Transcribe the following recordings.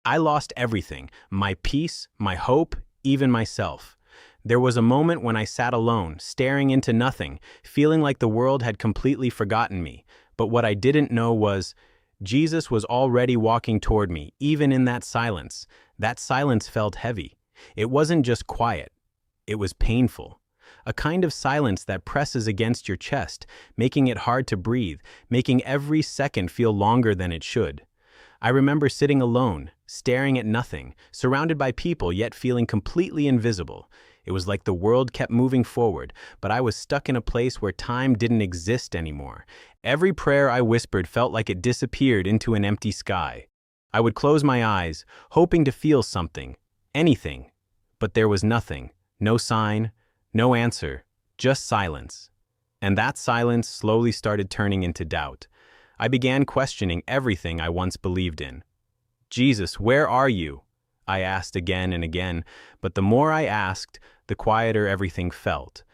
I lost everything, my peace, my hope, even myself. There was a moment when I sat alone, staring into nothing, feeling like the world had completely forgotten me. But what I didn't know was, Jesus was already walking toward me, even in that silence. That silence felt heavy. It wasn't just quiet, it was painful. A kind of silence that presses against your chest, making it hard to breathe, making every second feel longer than it should. I remember sitting alone, staring at nothing, surrounded by people yet feeling completely invisible. It was like the world kept moving forward, but I was stuck in a place where time didn't exist anymore. Every prayer I whispered felt like it disappeared into an empty sky. I would close my eyes, hoping to feel something, anything. But there was nothing, no sign, no answer, just silence. And that silence slowly started turning into doubt. I began questioning everything I once believed in. Jesus, where are you? I asked again and again, but the more I asked, the quieter everything felt.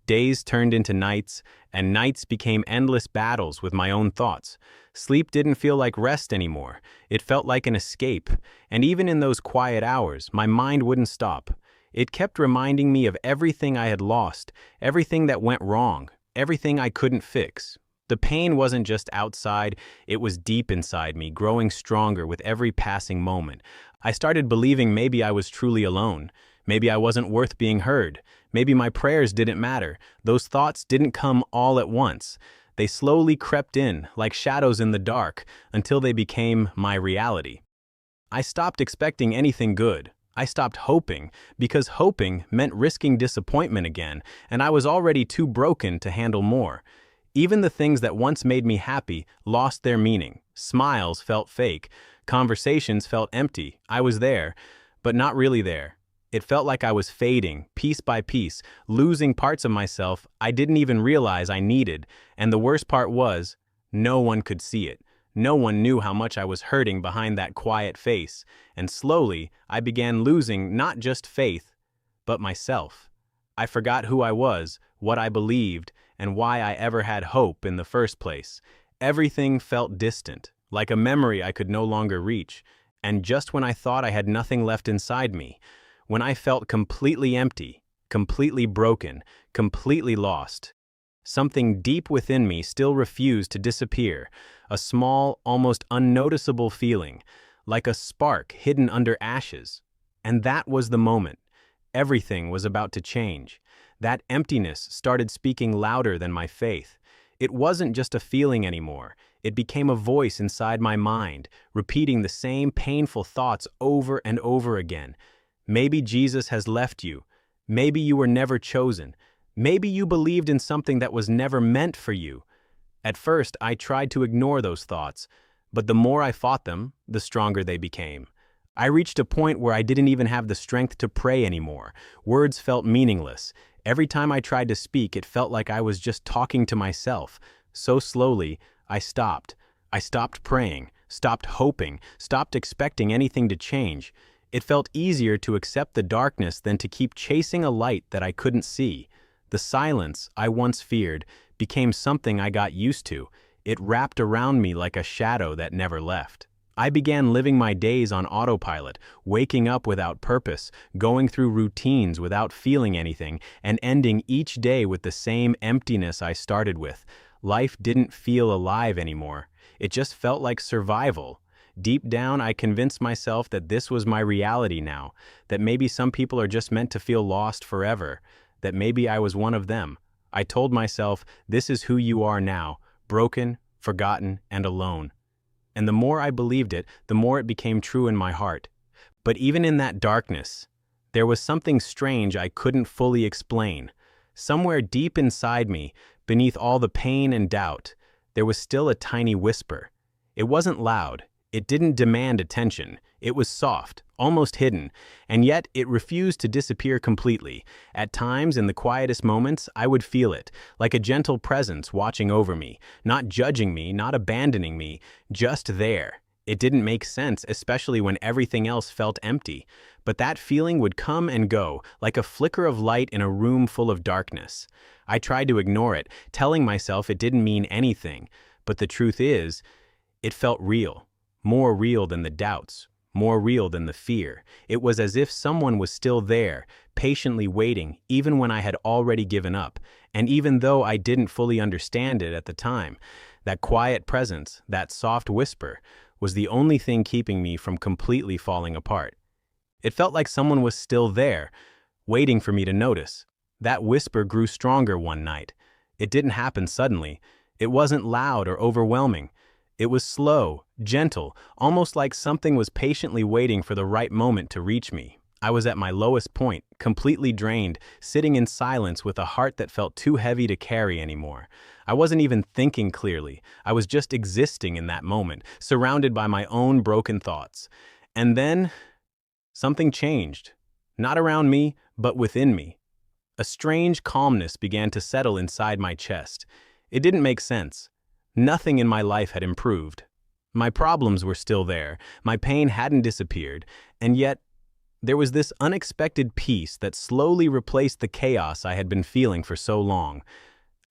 Days turned into nights, and nights became endless battles with my own thoughts. Sleep didn't feel like rest anymore. It felt like an escape, and even in those quiet hours, my mind wouldn't stop. It kept reminding me of everything I had lost, everything that went wrong, everything I couldn't fix. The pain wasn't just outside, it was deep inside me, growing stronger with every passing moment. I started believing maybe I was truly alone. Maybe I wasn't worth being heard. Maybe my prayers didn't matter. Those thoughts didn't come all at once. They slowly crept in, like shadows in the dark, until they became my reality. I stopped expecting anything good. I stopped hoping, because hoping meant risking disappointment again, and I was already too broken to handle more. Even the things that once made me happy lost their meaning. Smiles felt fake. Conversations felt empty. I was there, but not really there. It felt like I was fading, piece by piece, losing parts of myself I didn't even realize I needed. And the worst part was, no one could see it. No one knew how much I was hurting behind that quiet face. And slowly, I began losing not just faith, but myself. I forgot who I was, what I believed, and why I ever had hope in the first place. Everything felt distant, like a memory I could no longer reach. And just when I thought I had nothing left inside me, when I felt completely empty, completely broken, completely lost, something deep within me still refused to disappear, a small, almost unnoticeable feeling, like a spark hidden under ashes. And that was the moment. Everything was about to change. That emptiness started speaking louder than my faith. It wasn't just a feeling anymore. It became a voice inside my mind, repeating the same painful thoughts over and over again. Maybe Jesus has left you. Maybe you were never chosen. Maybe you believed in something that was never meant for you. At first, I tried to ignore those thoughts, but the more I fought them, the stronger they became. I reached a point where I didn't even have the strength to pray anymore. Words felt meaningless. Every time I tried to speak, it felt like I was just talking to myself. So slowly, I stopped. I stopped praying, stopped hoping, stopped expecting anything to change. It felt easier to accept the darkness than to keep chasing a light that I couldn't see. The silence I once feared became something I got used to. It wrapped around me like a shadow that never left. I began living my days on autopilot, waking up without purpose, going through routines without feeling anything, and ending each day with the same emptiness I started with. Life didn't feel alive anymore. It just felt like survival. Deep down, I convinced myself that this was my reality now, that maybe some people are just meant to feel lost forever, that maybe I was one of them. I told myself, this is who you are now, broken, forgotten, and alone. And the more I believed it, the more it became true in my heart. But even in that darkness, there was something strange I couldn't fully explain. Somewhere deep inside me, beneath all the pain and doubt, there was still a tiny whisper. It wasn't loud. It didn't demand attention. It was soft, almost hidden, and yet it refused to disappear completely. At times, in the quietest moments, I would feel it, like a gentle presence watching over me, not judging me, not abandoning me, just there. It didn't make sense, especially when everything else felt empty. But that feeling would come and go, like a flicker of light in a room full of darkness. I tried to ignore it, telling myself it didn't mean anything. But the truth is, it felt real. More real than the doubts, more real than the fear. It was as if someone was still there, patiently waiting, even when I had already given up. And even though I didn't fully understand it at the time, that quiet presence, that soft whisper, was the only thing keeping me from completely falling apart. It felt like someone was still there, waiting for me to notice. That whisper grew stronger one night. It didn't happen suddenly. It wasn't loud or overwhelming. It was slow, gentle, almost like something was patiently waiting for the right moment to reach me. I was at my lowest point, completely drained, sitting in silence with a heart that felt too heavy to carry anymore. I wasn't even thinking clearly. I was just existing in that moment, surrounded by my own broken thoughts. And then, something changed. Not around me, but within me. A strange calmness began to settle inside my chest. It didn't make sense. Nothing in my life had improved. My problems were still there. My pain hadn't disappeared. And yet, there was this unexpected peace that slowly replaced the chaos I had been feeling for so long.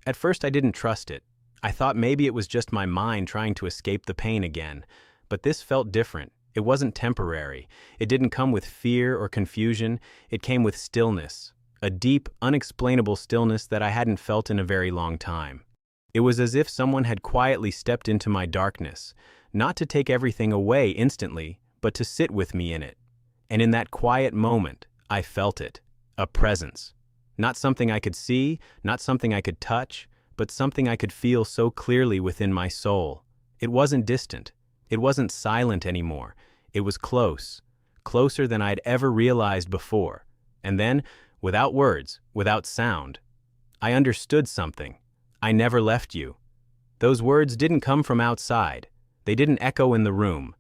At first, I didn't trust it. I thought maybe it was just my mind trying to escape the pain again. But this felt different. It wasn't temporary. It didn't come with fear or confusion. It came with stillness. A deep, unexplainable stillness that I hadn't felt in a very long time. It was as if someone had quietly stepped into my darkness, not to take everything away instantly, but to sit with me in it. And in that quiet moment, I felt it. A presence. Not something I could see, not something I could touch, but something I could feel so clearly within my soul. It wasn't distant. It wasn't silent anymore. It was close. Closer than I'd ever realized before. And then, without words, without sound, I understood something. I never left you. Those words didn't come from outside. They didn't echo in the room.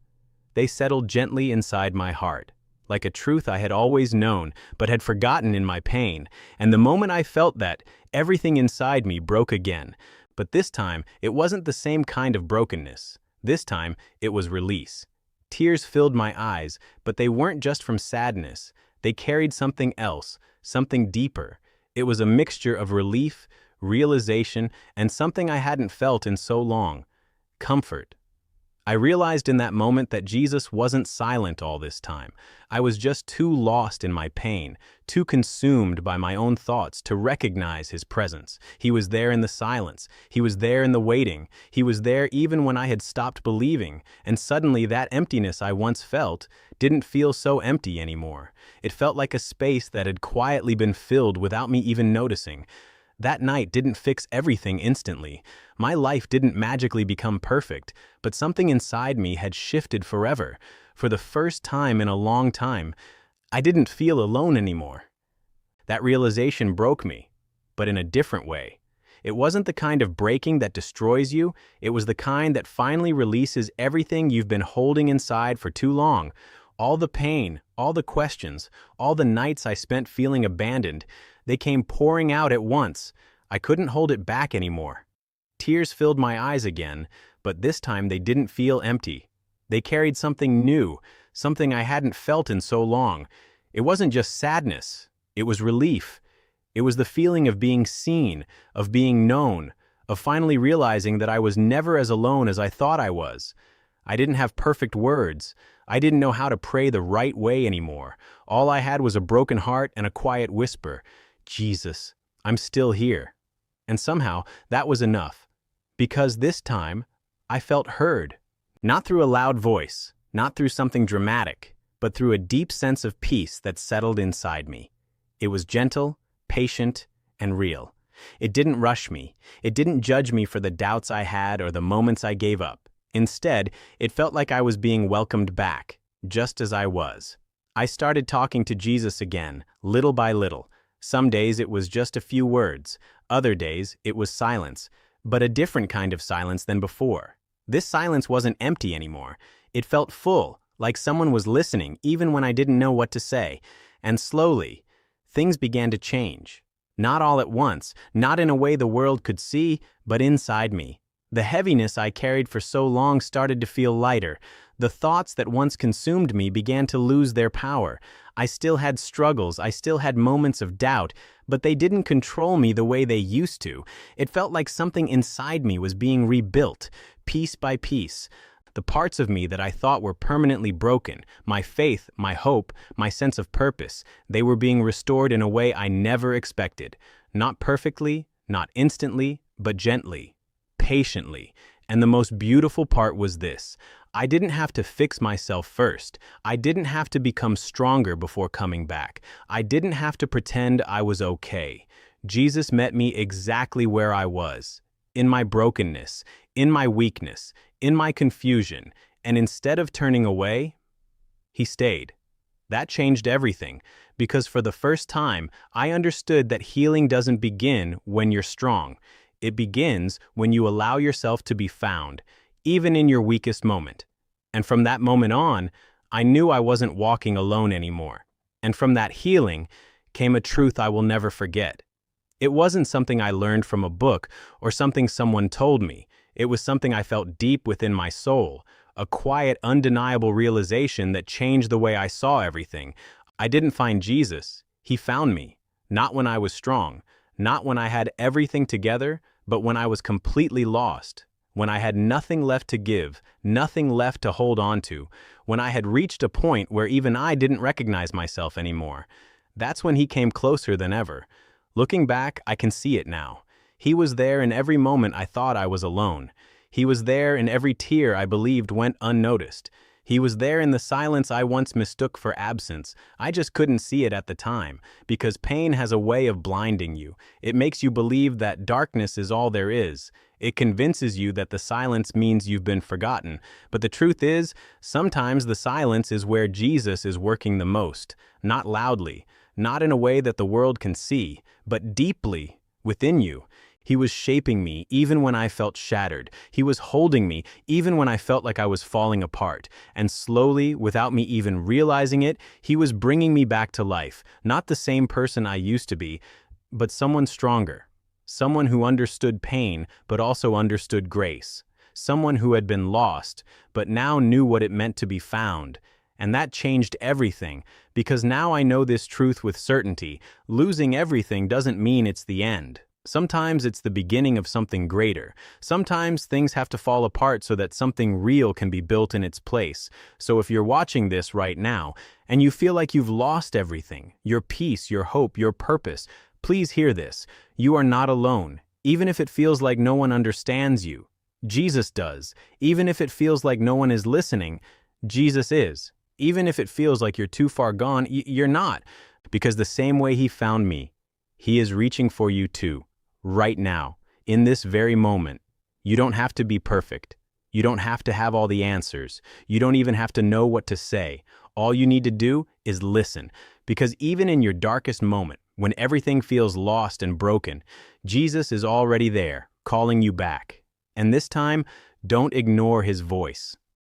They settled gently inside my heart, like a truth I had always known but had forgotten in my pain. And the moment I felt that, everything inside me broke again. But this time, it wasn't the same kind of brokenness. This time, it was release. Tears filled my eyes, but they weren't just from sadness. They carried something else, something deeper. It was a mixture of relief, realization, and something I hadn't felt in so long: comfort. I realized in that moment that Jesus wasn't silent all this time. I was just too lost in my pain, too consumed by my own thoughts to recognize his presence. He was there in the silence. He was there in the waiting. He was there even when I had stopped believing, and suddenly that emptiness I once felt didn't feel so empty anymore. It felt like a space that had quietly been filled without me even noticing. That night didn't fix everything instantly. My life didn't magically become perfect, but something inside me had shifted forever. For the first time in a long time, I didn't feel alone anymore. That realization broke me, but in a different way. It wasn't the kind of breaking that destroys you. It was the kind that finally releases everything you've been holding inside for too long. All the pain, all the questions, all the nights I spent feeling abandoned, they came pouring out at once. I couldn't hold it back anymore. Tears filled my eyes again, but this time they didn't feel empty. They carried something new, something I hadn't felt in so long. It wasn't just sadness. It was relief. It was the feeling of being seen, of being known, of finally realizing that I was never as alone as I thought I was. I didn't have perfect words. I didn't know how to pray the right way anymore. All I had was a broken heart and a quiet whisper: Jesus, I'm still here. And somehow, that was enough. Because this time, I felt heard. Not through a loud voice, not through something dramatic, but through a deep sense of peace that settled inside me. It was gentle, patient, and real. It didn't rush me. It didn't judge me for the doubts I had or the moments I gave up. Instead, it felt like I was being welcomed back, just as I was. I started talking to Jesus again, little by little. Some days it was just a few words. Other days it was silence, but a different kind of silence than before. This silence wasn't empty anymore. It felt full, like someone was listening even when I didn't know what to say. And slowly, things began to change. Not all at once, not in a way the world could see, but inside me. The heaviness I carried for so long started to feel lighter. The thoughts that once consumed me began to lose their power. I still had struggles, I still had moments of doubt, but they didn't control me the way they used to. It felt like something inside me was being rebuilt, piece by piece. The parts of me that I thought were permanently broken, my faith, my hope, my sense of purpose, they were being restored in a way I never expected. Not perfectly, not instantly, but gently, patiently. And the most beautiful part was this: I didn't have to fix myself first. I didn't have to become stronger before coming back. I didn't have to pretend I was okay. Jesus met me exactly where I was, in my brokenness, in my weakness, in my confusion, and instead of turning away, he stayed. That changed everything, because for the first time, I understood that healing doesn't begin when you're strong. It begins when you allow yourself to be found, even in your weakest moment. And from that moment on, I knew I wasn't walking alone anymore. And from that healing came a truth I will never forget. It wasn't something I learned from a book or something someone told me. It was something I felt deep within my soul, a quiet, undeniable realization that changed the way I saw everything. I didn't find Jesus. He found me. Not when I was strong, not when I had everything together, but when I was completely lost, when I had nothing left to give, nothing left to hold on to, when I had reached a point where even I didn't recognize myself anymore. That's when he came closer than ever. Looking back, I can see it now. He was there in every moment I thought I was alone. He was there in every tear I believed went unnoticed. He was there in the silence I once mistook for absence. I just couldn't see it at the time, because pain has a way of blinding you. It makes you believe that darkness is all there is. It convinces you that the silence means you've been forgotten. But the truth is, sometimes the silence is where Jesus is working the most. Not loudly, not in a way that the world can see, but deeply within you. He was shaping me even when I felt shattered. He was holding me even when I felt like I was falling apart. And slowly, without me even realizing it, he was bringing me back to life. Not the same person I used to be, but someone stronger. Someone who understood pain, but also understood grace. Someone who had been lost, but now knew what it meant to be found. And that changed everything, because now I know this truth with certainty. Losing everything doesn't mean it's the end. Sometimes it's the beginning of something greater. Sometimes things have to fall apart so that something real can be built in its place. So if you're watching this right now, and you feel like you've lost everything, your peace, your hope, your purpose, please hear this. You are not alone, even if it feels like no one understands you. Jesus does. Even if it feels like no one is listening, Jesus is. Even if it feels like you're too far gone, you're not. Because the same way he found me, he is reaching for you too. Right now, in this very moment. You don't have to be perfect. You don't have to have all the answers. You don't even have to know what to say. All you need to do is listen. Because even in your darkest moment, when everything feels lost and broken, Jesus is already there, calling you back. And this time, don't ignore his voice.